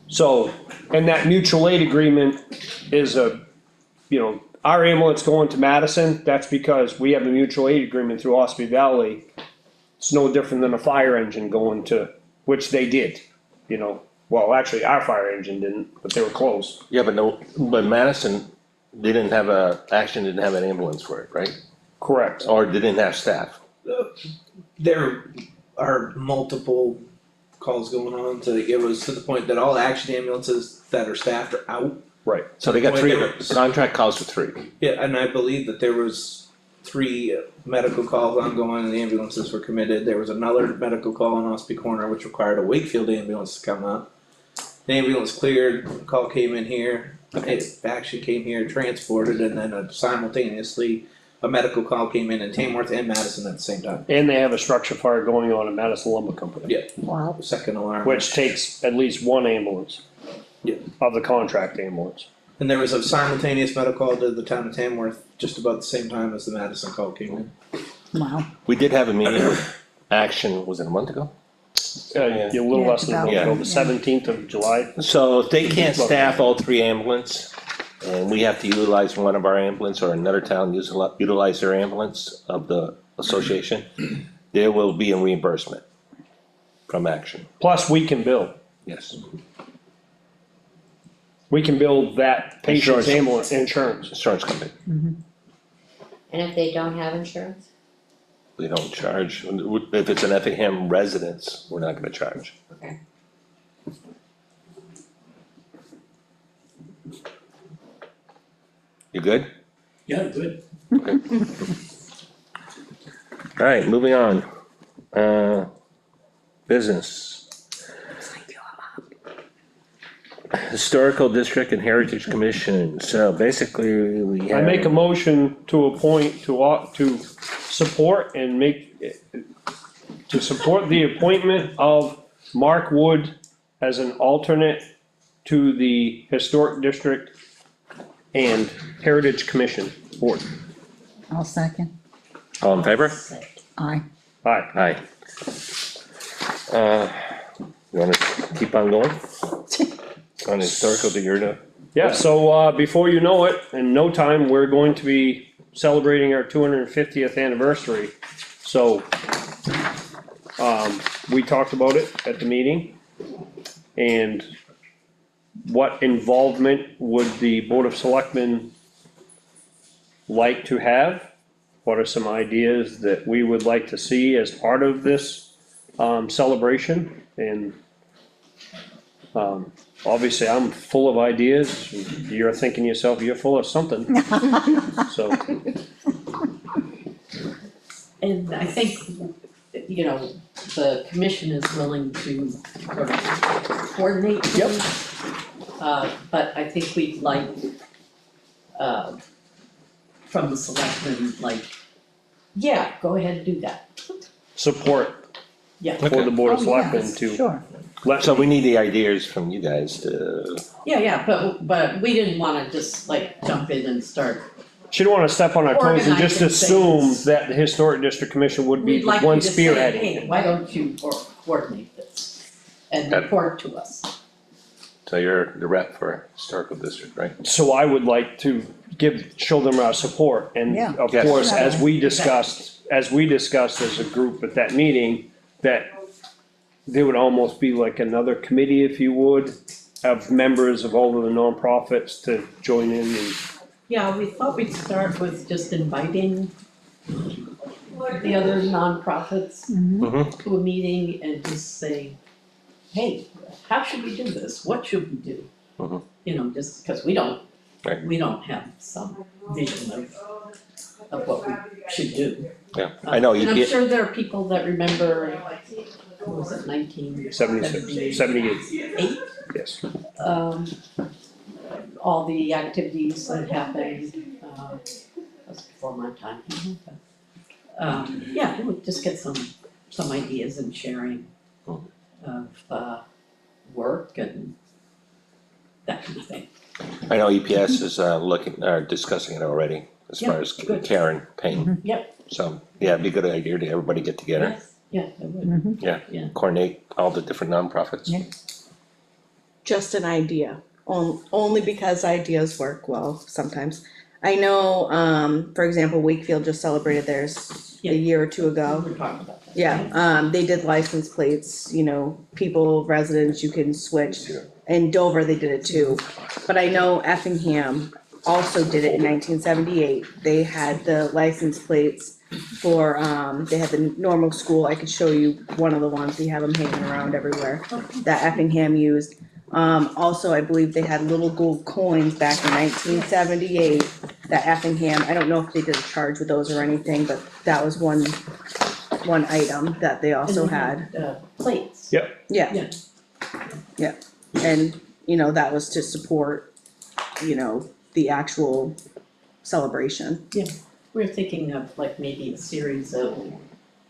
Speaker 6: So, and that mutual aid agreement is our ambulance going to Madison, that's because we have a mutual aid agreement through Ospey Valley. It's no different than a fire engine going to, which they did, well, actually, our fire engine didn't, but they were close.
Speaker 3: Yeah, but Madison, didn't have an ambulance for it, right?
Speaker 6: Correct.
Speaker 3: Or didn't have staff.
Speaker 1: There are multiple calls going on it was to the point that all action ambulances that are staffed are out.
Speaker 6: Right.
Speaker 3: So they got
Speaker 1: Well,
Speaker 3: 3,
Speaker 1: they were-
Speaker 3: the contract calls for 3.
Speaker 1: Yeah, and I believe that there was 3 medical calls ongoing and the ambulances were committed. There was another medical call in Ospey Corner which required a Wakefield ambulance to come up. The ambulance cleared, the call came in here, it actually came here, transported, and then simultaneously a medical call came in Tamworth and Madison at the same time.
Speaker 6: And they have a structure fire going on at Madison Lumber Company.
Speaker 1: Yeah.
Speaker 4: Wow.
Speaker 1: Second alarm.
Speaker 6: Which takes at least one ambulance.
Speaker 1: Yeah.
Speaker 6: Of the contract ambulance.
Speaker 1: And there was a simultaneous medical call to the town of Tamworth just about the same time as the Madison call came in.
Speaker 4: Wow.
Speaker 3: We did have a meeting with Action, was it a month ago?
Speaker 6: A little less than a month
Speaker 3: Yeah.
Speaker 6: ago, the 17th of July.
Speaker 3: So if they can't staff all 3 ambulance, and we have to utilize one of our ambulance, or another town utilize their ambulance of the association, there will be a reimbursement from Action,
Speaker 6: Plus, we can bill.
Speaker 3: yes.
Speaker 6: We can bill that patient's
Speaker 3: Insurance.
Speaker 6: ambulance insurance.
Speaker 3: Insurance company,
Speaker 9: And if they don't have insurance?
Speaker 3: we don't charge, if it's an Effingham residence, we're not gonna charge.
Speaker 9: Okay.
Speaker 3: You good?
Speaker 10: Yeah, good.
Speaker 3: Alright, moving on, business. Historical District and Heritage Commission, so basically we have.
Speaker 6: I make a motion to appoint, to support and to support the appointment of Mark Wood as an alternate to the Historic District and Heritage Commission Board.
Speaker 4: I'll second.
Speaker 3: All in favor?
Speaker 4: Aye.
Speaker 6: Aye.
Speaker 3: Aye. You wanna keep on going? On historical, that you're the,
Speaker 6: Yeah, so, before you know it, in no time, we're going to be celebrating our 250th anniversary. So, we talked about it at the meeting. And what involvement would the Board of Selectmen like to have? What are some ideas that we would like to see as part of this, celebration? And, obviously, I'm full of ideas. You're thinking to yourself, you're full of something. So,
Speaker 7: And I think, you know, the commission is willing to sort of coordinate
Speaker 6: Yep.
Speaker 7: things. But I think we'd like, from the selectmen, like, yeah, go ahead and do that.
Speaker 6: support
Speaker 7: Yeah,
Speaker 6: for the Board of
Speaker 2: Oh,
Speaker 6: Selectmen
Speaker 2: yes,
Speaker 6: to
Speaker 2: Sure.
Speaker 6: let.
Speaker 3: so we need the ideas from you guys to,
Speaker 7: yeah, but we didn't wanna just like jump in and start.
Speaker 6: She don't wanna step on our toes and just
Speaker 7: Organizing
Speaker 6: assume
Speaker 7: things.
Speaker 6: that the Historic District Commission would be
Speaker 7: We'd like
Speaker 6: the one
Speaker 7: you to say,
Speaker 6: spearheading
Speaker 7: hey,
Speaker 6: it.
Speaker 7: why don't you coordinate this and
Speaker 3: That-
Speaker 7: report to us?
Speaker 3: so you're the rep for historical district, right?
Speaker 6: So I would like to show them our support, and
Speaker 2: Yeah.
Speaker 6: of
Speaker 3: Yes.
Speaker 6: course, as we discussed as a group at that meeting, that there would almost be like another committee, if you would, of members of all of the nonprofits to join in and.
Speaker 7: Yeah, we thought we'd start with just inviting the other nonprofits
Speaker 3: Mm-hmm.
Speaker 7: to a meeting and just say, hey, how should we do this? What should we do?
Speaker 3: Mhm.
Speaker 7: You know, just because we don't,
Speaker 3: Right.
Speaker 7: we don't have some vision of what we should do.
Speaker 3: Yeah, I know,
Speaker 7: And I'm
Speaker 3: you,
Speaker 7: sure there are people that remember, what was it, 1978?
Speaker 6: 78, yes.
Speaker 7: All the activities that happened, that's before my time. Yeah, we'll just get some ideas and sharing of, work and that kind of thing.
Speaker 3: I know EPS is discussing it already, as far
Speaker 7: Yeah,
Speaker 3: as
Speaker 7: good.
Speaker 3: Karen Payne.
Speaker 7: Yep.
Speaker 3: So, yeah, it'd be a good idea to everybody get together,
Speaker 7: Yes, yeah, it would.
Speaker 3: coordinate all the different nonprofits.
Speaker 2: Yeah.
Speaker 5: Just an idea, only because ideas work well sometimes. I know, for example, Wakefield just celebrated theirs
Speaker 7: Yeah.
Speaker 5: a year or two ago.
Speaker 7: We're talking about that.
Speaker 5: Yeah, they did license plates, you know, people, residents, you can switch. In Dover, they did it too. But I know Effingham also did it in 1978. They had the license plates for, they had the normal school. I could show you one of the ones. We have them hanging around everywhere that Effingham used. Also, I believe they had little gold coins back in 1978 that Effingham, I don't know if they did a charge with those or anything, but that was one item that they also
Speaker 7: And they
Speaker 5: had.
Speaker 7: Plates.
Speaker 6: Yep.
Speaker 5: Yeah.
Speaker 7: Yeah.
Speaker 5: Yeah, and, you know, that was to support, you know, the actual celebration.
Speaker 7: We're thinking of like maybe a series of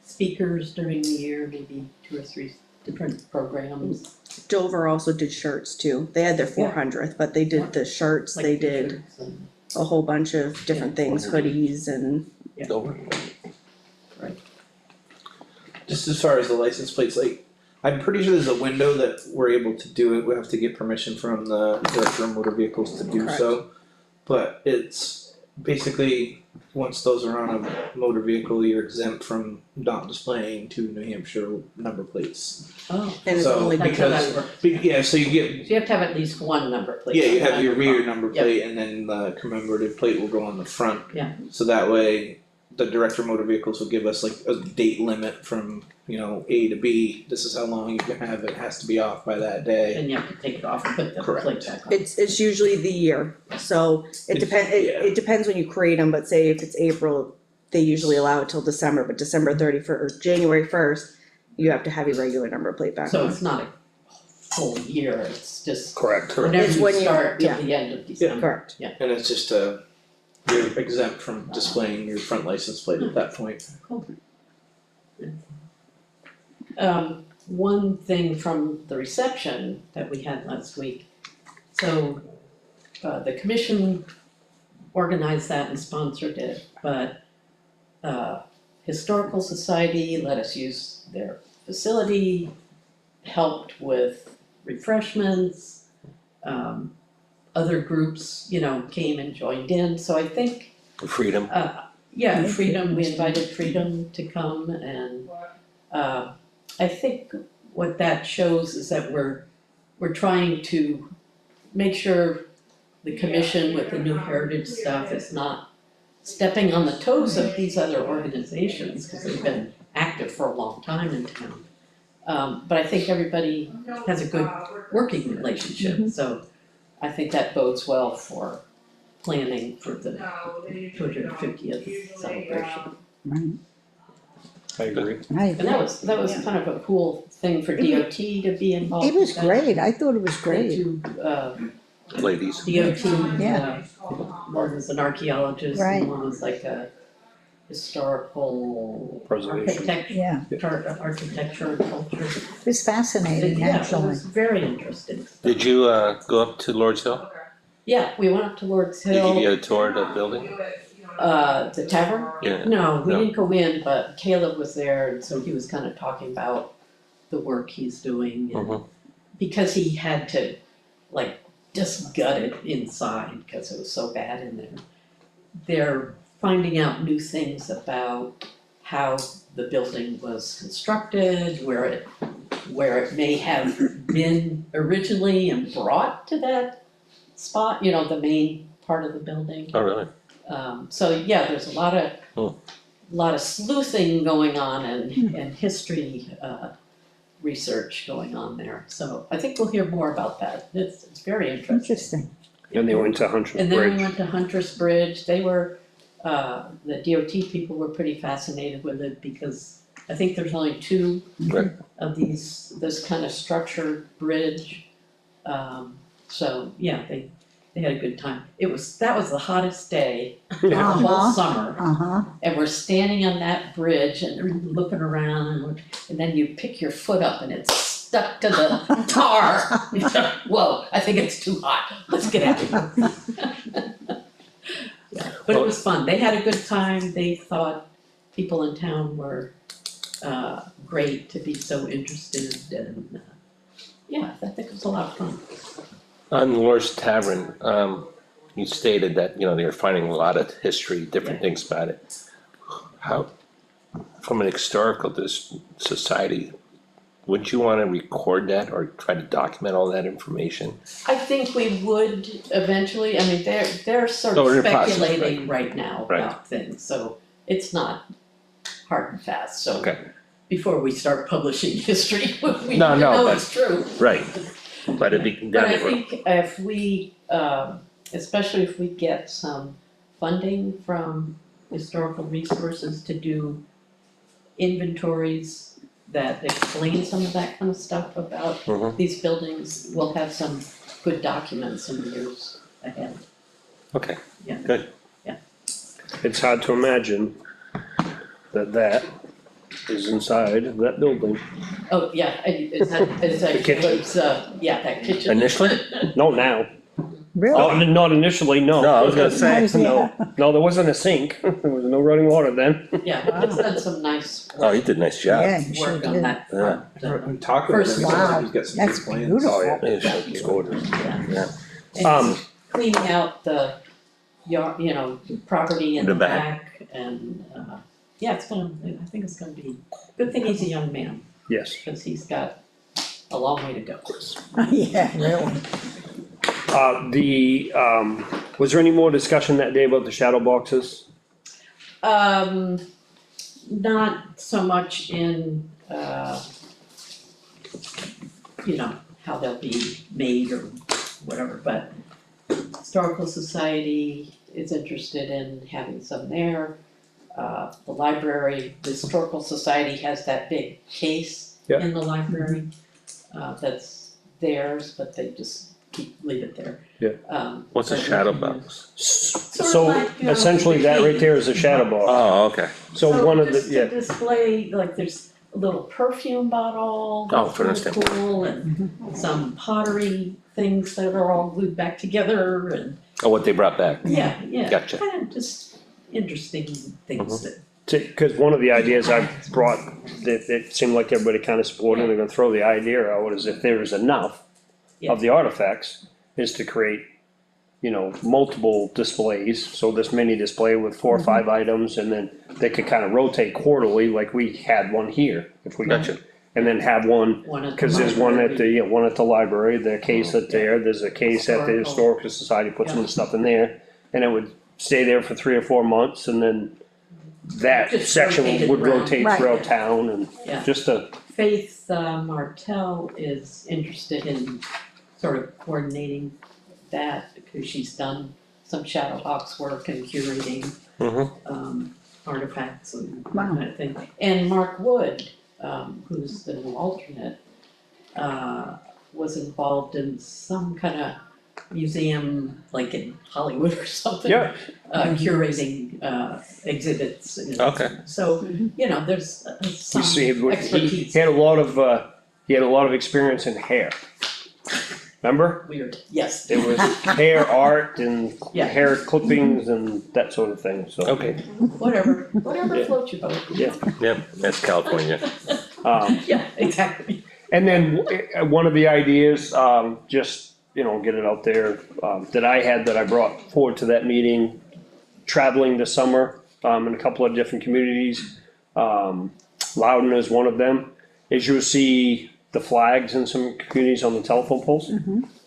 Speaker 7: speakers during the year, maybe 2 or 3 different programs.
Speaker 5: Dover also did shirts too. They had their 400th, but they did the shirts,
Speaker 7: Like
Speaker 5: they did
Speaker 7: t-shirts and-
Speaker 5: a whole bunch of different things, hoodies and,
Speaker 3: Over.
Speaker 1: Just as far as the license plates, like, I'm pretty sure there's a window that we're able to do it, we have to get permission from the director of motor vehicles to do so. But it's basically, once those are on a motor vehicle, you're exempt from not displaying to New Hampshire number plates.
Speaker 7: Oh,
Speaker 5: and it's
Speaker 1: So,
Speaker 5: only
Speaker 7: that's how
Speaker 5: because,
Speaker 7: that works.
Speaker 1: Yeah, so you get,
Speaker 7: So you have to have at least one number plate.
Speaker 1: yeah, you have
Speaker 7: on
Speaker 1: your
Speaker 7: the
Speaker 1: rear
Speaker 7: front.
Speaker 1: number
Speaker 7: Yep.
Speaker 1: plate and then the commemorative plate will go on the front.
Speaker 7: Yeah.
Speaker 1: So that way, the director of motor vehicles will give us like a date limit from, you know, A to B, this is how long you can have it, has to be off by that day.
Speaker 7: And you have to take it off and put the
Speaker 1: Correct.
Speaker 7: plate back on.
Speaker 5: it's usually the year. So it
Speaker 1: It's- yeah.
Speaker 5: it depends when you create them, but say if it's April, they usually allow it till December, but December 31st, or January 1st, you have to have your regular number plate back
Speaker 7: So
Speaker 5: on.
Speaker 7: it's not a full year, it's just
Speaker 6: Correct.
Speaker 7: whenever
Speaker 5: It's
Speaker 7: you
Speaker 5: when you-
Speaker 7: start
Speaker 5: yeah.
Speaker 7: till the end of December.
Speaker 5: Correct.
Speaker 1: And it's just you're exempt from displaying your front license plate at that point.
Speaker 7: One thing from the reception that we had last week. So, the commission organized that and sponsored it, but, Historical Society let us use their facility helped with refreshments. Other groups, came and joined in, so I think,
Speaker 3: Freedom.
Speaker 7: yeah, Freedom, we invited Freedom to come and, I think what that shows is that we're trying to make sure the commission with the new heritage stuff is not stepping on the toes of these other organizations, cause they've been active for a long time in town. But I think everybody has a good working relationship, so I think that bodes well for planning for the 250th celebration.
Speaker 2: Right,
Speaker 6: I agree.
Speaker 2: I
Speaker 7: And that was kind of a cool thing for DOT to be involved
Speaker 4: It
Speaker 7: with
Speaker 4: was
Speaker 7: that.
Speaker 4: great, I thought it was
Speaker 7: The
Speaker 4: great.
Speaker 7: two,
Speaker 3: Ladies.
Speaker 7: DOT,
Speaker 4: Yeah.
Speaker 7: one was an archaeologist
Speaker 4: Right.
Speaker 7: and one was like a historical
Speaker 6: Preservation.
Speaker 4: Yeah,
Speaker 7: architecture and culture.
Speaker 4: it was fascinating,
Speaker 7: Yeah, it
Speaker 4: actually.
Speaker 7: was very interesting.
Speaker 3: Did you, go up to Lord's Hill?
Speaker 7: Yeah, we went up to Lord's
Speaker 3: Did you
Speaker 7: Hill,
Speaker 3: get a tour of the building?
Speaker 7: the tavern.
Speaker 3: Yeah.
Speaker 7: No, we
Speaker 3: No.
Speaker 7: didn't go in, but Caleb was there, and so he was kind of talking about the work he's doing. And
Speaker 3: Mhm.
Speaker 7: because he had to, like, just gut it inside, because it was so bad in there. They're finding out new things about how the building was constructed, where it may have been originally and brought to that spot, the main part of the building.
Speaker 3: Oh, really?
Speaker 7: So yeah, there's a lot of sleuthing going on and history, research going on there. So I think we'll hear more about that. It's very interesting.
Speaker 4: Interesting.
Speaker 6: And they went to Hunter's
Speaker 7: And then we
Speaker 6: Bridge.
Speaker 7: went to Hunter's Bridge. They were, the DOT people were pretty fascinated with it because I think there's only two
Speaker 3: Right.
Speaker 7: of this kind of structured bridge. So yeah, they had a good time. That was the hottest day of the whole
Speaker 4: Uh-huh.
Speaker 7: summer.
Speaker 4: Uh-huh,
Speaker 7: And we're standing on that bridge and they're looking around and then you pick your foot up and it's stuck to the tar. Whoa, I think it's too hot. Let's get out of here. Yeah, but it was fun. They had a good time. They thought people in town were great to be so interested and yeah, I think it was a lot of fun.
Speaker 3: On Lord's Tavern, you stated that, they were finding a lot of history, different things about it. How, from an historical society, wouldn't you wanna record that or try to document all that information?
Speaker 7: I think we would eventually, I mean, they're sort
Speaker 3: Oh,
Speaker 7: of
Speaker 3: in the process,
Speaker 7: speculating right now
Speaker 3: Right.
Speaker 7: about things, so it's not hard and fast, so.
Speaker 3: Okay.
Speaker 7: Before we start publishing history, we
Speaker 3: No, no,
Speaker 7: know
Speaker 3: but-
Speaker 7: it's true.
Speaker 3: Right, but it'd be
Speaker 7: But
Speaker 3: down
Speaker 7: I
Speaker 3: the road.
Speaker 7: think if we, especially if we get some funding from historical resources to do inventories that explain some of that kind of stuff about
Speaker 3: Mhm.
Speaker 7: these buildings, we'll have some good documents in the years ahead.
Speaker 3: Okay,
Speaker 7: Yeah.
Speaker 3: good.
Speaker 6: It's hard to imagine that is inside of that building.
Speaker 7: Oh, yeah, it's
Speaker 6: The kitchen.
Speaker 7: that kitchen.
Speaker 3: Initially?
Speaker 6: No, now.
Speaker 4: really?
Speaker 6: Oh, not initially, no.
Speaker 3: No, I was gonna say.
Speaker 6: No, no, there wasn't a sink. There was no running water then.
Speaker 7: Yeah, it's done some nice
Speaker 3: Oh, you did a nice job.
Speaker 4: Yeah, you sure
Speaker 7: work on
Speaker 4: did.
Speaker 7: that front.
Speaker 1: I'm talking with
Speaker 7: First-
Speaker 1: him,
Speaker 4: Wow,
Speaker 1: he's got some
Speaker 4: that's
Speaker 1: good plans.
Speaker 4: beautiful.
Speaker 6: Oh, yeah.
Speaker 3: It's gorgeous.
Speaker 7: Yeah.
Speaker 3: Yeah.
Speaker 7: And cleaning out the yard, property in
Speaker 3: The
Speaker 7: the
Speaker 3: back.
Speaker 7: back and, yeah, I think it's gonna be, good thing he's a young man,
Speaker 6: Yes.
Speaker 7: cause he's got a long way to go.
Speaker 4: Yeah, really.
Speaker 6: Was there any more discussion that day about the shadow boxes?
Speaker 7: Not so much in, how they'll be made or whatever, but Historical Society is interested in having some there. The library, the Historical Society has that big case
Speaker 6: Yeah.
Speaker 7: in the library, that's theirs, but they just leave it there.
Speaker 6: Yeah.
Speaker 3: What's a
Speaker 7: but we
Speaker 3: shadow
Speaker 7: can
Speaker 3: box?
Speaker 7: Sort of
Speaker 6: So
Speaker 7: like,
Speaker 6: essentially that right there is a shadow box.
Speaker 3: Oh, okay.
Speaker 6: So one of the,
Speaker 7: just to
Speaker 6: yeah,
Speaker 7: display, like there's a little perfume bottle,
Speaker 3: Oh,
Speaker 7: that's
Speaker 3: for
Speaker 7: really
Speaker 3: instance.
Speaker 7: cool, and some pottery things that are all glued back together and,
Speaker 3: Oh, what they brought back,
Speaker 7: yeah,
Speaker 3: Gotcha.
Speaker 7: kind of just interesting things that,
Speaker 6: cause one of the ideas I brought, that it seemed like everybody kinda supported, they're gonna throw the idea out, is if there is enough of the artifacts, is to create, you know, multiple displays, so this mini display with 4 or 5 items, and then they could kinda rotate quarterly, like we had one here, if we.
Speaker 3: Gotcha.
Speaker 6: And then have one,
Speaker 7: One at the
Speaker 6: cause there's one at the,
Speaker 7: library.
Speaker 6: yeah, one at the library, the case at there, there's a case at the Historical Society, put some stuff in there. And it would stay there for 3 or 4 months, and then that
Speaker 7: Just
Speaker 6: section
Speaker 7: rotate it
Speaker 6: would
Speaker 7: around.
Speaker 6: rotate
Speaker 2: Right.
Speaker 6: throughout town, and
Speaker 7: Yeah.
Speaker 6: just a,
Speaker 7: Faith Martell is interested in sort of coordinating that, because she's done some Shadowhawks work and curating artifacts and that
Speaker 2: Wow.
Speaker 7: kind of thing. And Mark Wood, who's the new alternate, was involved in some kind of museum, like in Hollywood or something.
Speaker 6: yeah,
Speaker 7: Curating exhibits. And
Speaker 3: Okay.
Speaker 7: So, you know, there's
Speaker 6: you
Speaker 7: some
Speaker 6: see, he
Speaker 7: expertise.
Speaker 6: had a lot of experience in hair. Remember?
Speaker 7: Weird, yes.
Speaker 6: It was hair art and
Speaker 7: Yeah.
Speaker 6: hair clippings and that sort of thing, so.
Speaker 3: Okay,
Speaker 7: Whatever
Speaker 6: Yeah.
Speaker 7: floats your boat.
Speaker 6: Yeah.
Speaker 3: that's California.
Speaker 7: Yeah, exactly.
Speaker 6: And then one of the ideas, just, you know, get it out there, that I brought forward to that meeting, traveling this summer, in a couple of different communities. Loudon is one of them, is you'll see the flags in some communities on the telephone poles.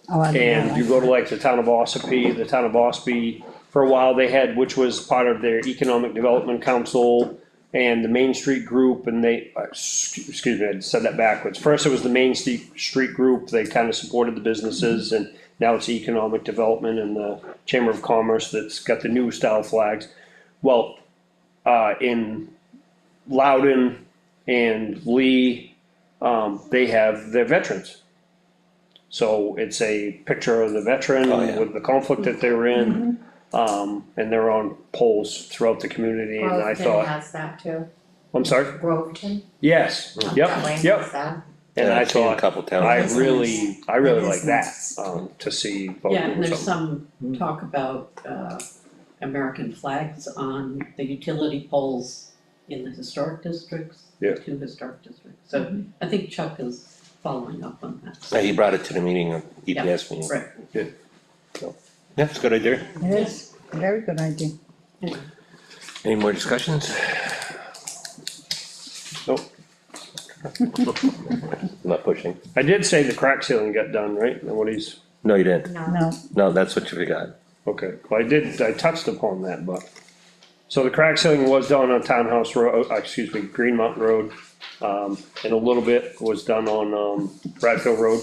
Speaker 2: Oh, I
Speaker 6: And you go to like the town of Ossipee, for a while they had, which was part of their Economic Development Council and the Main Street Group, and they, excuse me, I said that backwards. First it was the Main Street Group, they kind of supported the businesses, and now it's Economic Development and the Chamber of Commerce that's got the new style flags. Well, in Loudon and Lee, they have their veterans. So it's a picture of the veteran
Speaker 3: Oh, yeah.
Speaker 6: with the conflict that they were in. And they're on poles throughout the community, and I
Speaker 9: Groveton
Speaker 6: thought,
Speaker 9: has that too,
Speaker 6: I'm sorry,
Speaker 9: Groveton,
Speaker 6: yes,
Speaker 9: that
Speaker 6: yep,
Speaker 9: way has
Speaker 6: yep.
Speaker 9: that.
Speaker 6: And
Speaker 3: Yeah,
Speaker 6: I
Speaker 3: I've seen a
Speaker 6: thought,
Speaker 3: couple towns.
Speaker 6: I
Speaker 2: That is
Speaker 6: really,
Speaker 2: nice.
Speaker 6: I really
Speaker 2: That
Speaker 6: like
Speaker 2: is
Speaker 6: that,
Speaker 2: nice.
Speaker 6: to see both
Speaker 7: Yeah, and
Speaker 6: doing
Speaker 7: there's
Speaker 6: something.
Speaker 7: some talk about American flags on the utility poles in the historic districts.
Speaker 6: Yeah.
Speaker 7: 2 historic districts, so I think Chuck is following up on that.
Speaker 3: Yeah, he brought it to the meeting, EPS meeting.
Speaker 7: Right.
Speaker 3: Yeah, it's a good idea.
Speaker 2: It is, a very good idea.
Speaker 3: Any more discussions?
Speaker 6: Nope.
Speaker 3: Not pushing.
Speaker 6: I did say the crack ceiling got done, right, and what he's,
Speaker 3: No, you didn't.
Speaker 2: No,
Speaker 3: No, that's what you forgot.
Speaker 6: okay, well, I touched upon that, but. So the crack ceiling was done on Townhouse Road, Green Mountain Road, and a little bit was done on, Bradfield Road.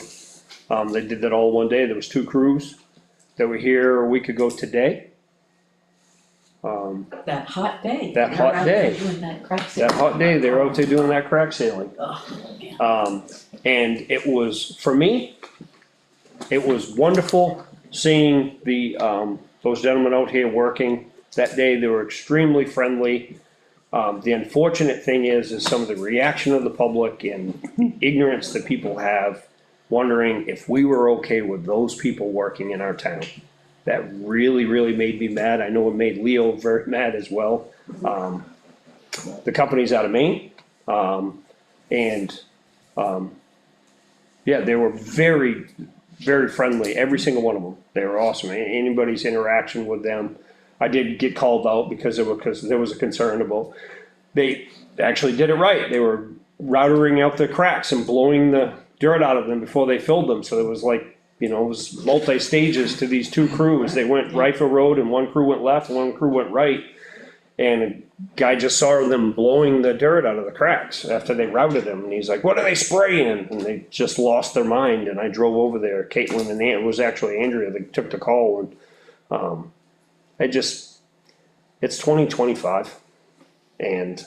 Speaker 6: They did that all one day, there was 2 crews that were here a week ago today.
Speaker 7: That hot day.
Speaker 6: That hot
Speaker 7: They're out
Speaker 6: day.
Speaker 7: there doing that crack
Speaker 6: That
Speaker 7: ceiling.
Speaker 6: hot day, they were out there doing that crack ceiling.
Speaker 7: Oh, man.
Speaker 6: And it was, for me, it was wonderful seeing those gentlemen out here working. That day, they were extremely friendly. The unfortunate thing is some of the reaction of the public and ignorance that people have, wondering if we were okay with those people working in our town. That really, really made me mad. I know it made Leo very mad as well. The company's out of Maine, yeah, they were very, very friendly, every single one of them. They were awesome. Anybody's interaction with them. I did get called out because there was a concern about, they actually did it right. They were routering out the cracks and blowing the dirt out of them before they filled them. So it was like, you know, it was multi-stages to these 2 crews. They went Rifle Road and one crew went left and one crew went right. And a guy just saw them blowing the dirt out of the cracks after they routed them. And he's like, what are they spraying? And they just lost their mind. And I drove over there. Caitlin and it was actually Andrea that took the call. And it's 2025. And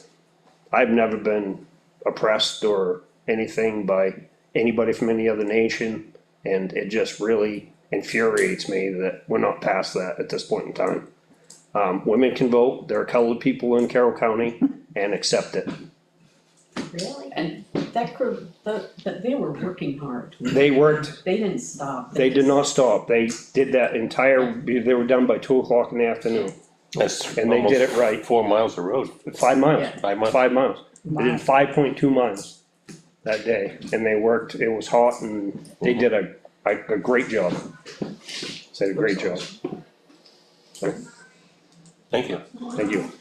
Speaker 6: I've never been oppressed or anything by anybody from any other nation. And it just really infuriates me that we're not past that at this point in time. Women can vote, there are colored people in Carroll County, and accept it.
Speaker 9: Really?
Speaker 7: And that crew, they were working hard.
Speaker 6: They worked,
Speaker 7: They didn't stop.
Speaker 6: they did not stop, they did that entire, they were done by 2 o'clock in the afternoon.
Speaker 3: That's
Speaker 6: And they did it right.
Speaker 3: 4 miles of road.
Speaker 6: 5 miles.
Speaker 7: Yeah.
Speaker 3: 5 miles.
Speaker 6: 5 miles. They did 5.2 miles that day, and they worked, it was hot, and they did a great job. Said a great job.
Speaker 3: Thank you.
Speaker 6: Thank you.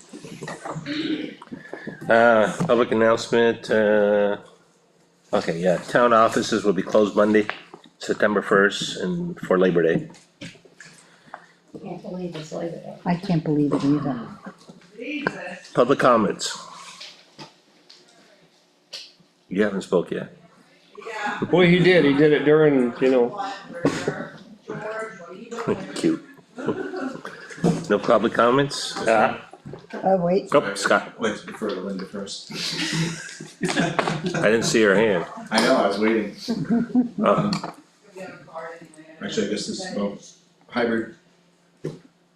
Speaker 3: Public announcement, okay, yeah, town offices will be closed Monday, September 1st, and for Labor Day.
Speaker 9: Can't believe it's Labor Day.
Speaker 4: I can't believe it either.
Speaker 3: Public comments. You haven't spoke yet.
Speaker 6: Well, he did it during,
Speaker 3: Cute. No public comments?
Speaker 4: Oh, wait,
Speaker 3: Oh, Scott,
Speaker 8: Wait, defer to Linda first.
Speaker 3: I didn't see her hand.
Speaker 8: I know, I was waiting.
Speaker 3: Oh,
Speaker 8: Actually, I guess this is, hybrid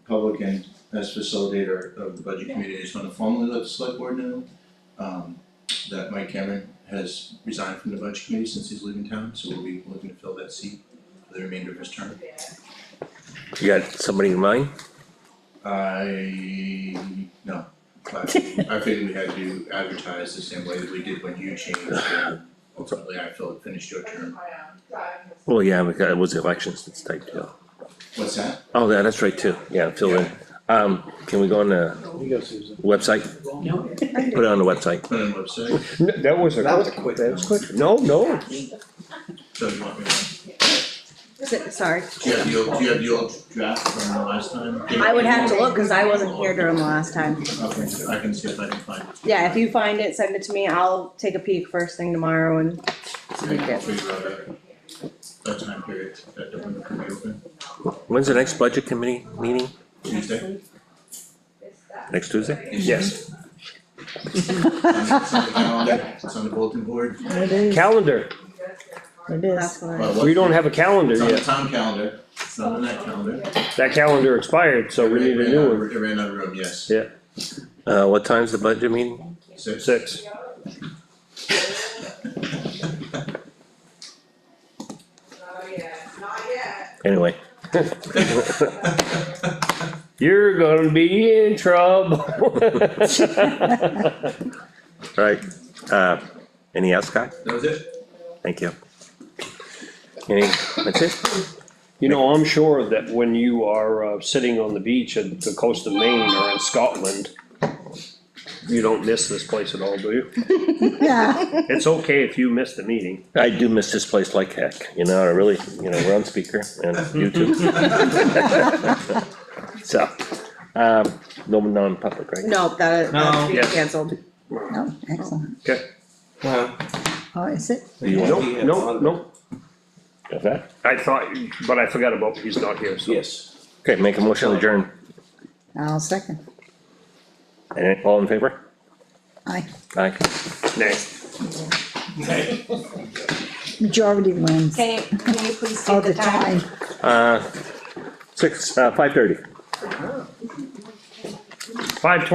Speaker 8: public and as facilitator of the budget committee, I just want to formally let the select board know that Mike Cameron has resigned from the budget committee since he's leaving town, so we'll be looking to fill that seat for the remainder of his term.
Speaker 3: you got somebody in mind?
Speaker 8: No, but I figured we had to advertise the same way that we did when you changed, and ultimately I finished your term.
Speaker 3: Well, yeah, because it was elections, it's type two.
Speaker 8: What's that?
Speaker 3: Oh, yeah, that's right too, yeah, fill in. Can we go on the
Speaker 1: You go, Susan.
Speaker 3: website?
Speaker 7: No,
Speaker 3: Put it on the website.
Speaker 8: Put it on the website,
Speaker 6: that was a.
Speaker 1: That was a quick
Speaker 6: That was quick. No,
Speaker 8: so you want me to,
Speaker 5: Sorry,
Speaker 8: do you have the old draft from the last time?
Speaker 5: I would have to look, cause I wasn't here during the last time.
Speaker 8: Okay, I can see if I can find it.
Speaker 5: Yeah, if you find it, send it to me, I'll take a peek first thing tomorrow and see
Speaker 8: I'll
Speaker 5: it.
Speaker 8: figure out a time period that the window can be open.
Speaker 3: When's the next budget committee meeting?
Speaker 8: Tuesday?
Speaker 3: Next Tuesday?
Speaker 6: yes,
Speaker 8: It's on the calendar, it's on the bulletin board.
Speaker 4: it is,
Speaker 6: calendar,
Speaker 4: it
Speaker 5: That's
Speaker 4: is.
Speaker 5: what I-
Speaker 8: Well,
Speaker 6: we don't have a calendar
Speaker 8: It's on the
Speaker 6: yet,
Speaker 8: town calendar, it's not on that calendar.
Speaker 6: that calendar expired, so we need a new one,
Speaker 8: It ran out of room, yes.
Speaker 6: Yeah.
Speaker 3: What time's the budget meeting?
Speaker 8: 6.
Speaker 6: 6.
Speaker 3: Anyway,
Speaker 6: You're gonna be in trouble.
Speaker 3: alright, any else, Scott?
Speaker 8: That was it?
Speaker 3: Thank you. Any, that's it?
Speaker 6: You know, I'm sure that when you are sitting on the beach at the coast of Maine or in Scotland, you don't miss this place at all, do you?
Speaker 4: Yeah,
Speaker 6: It's okay if you miss the meeting.
Speaker 3: I do miss this place like heck, you know, I really, we're on speaker and YouTube. So, no non-public, right?
Speaker 5: No, that's
Speaker 1: No.
Speaker 5: being
Speaker 6: Yes.
Speaker 5: canceled.
Speaker 4: oh, excellent.
Speaker 6: Okay.
Speaker 4: Oh, is it?
Speaker 3: Do you want-
Speaker 6: No.
Speaker 3: Got that?
Speaker 6: I thought, but I forgot about, he's not here, so.
Speaker 1: Yes.
Speaker 3: Okay, make a motion to adjourn.
Speaker 4: I'll second.
Speaker 3: And all in favor?
Speaker 4: Aye,
Speaker 3: Aye.
Speaker 6: Nay.
Speaker 4: majority wins
Speaker 9: Can you please
Speaker 4: all
Speaker 9: take
Speaker 4: the
Speaker 9: the time?
Speaker 4: time.
Speaker 3: 5:30.
Speaker 6: 5:20.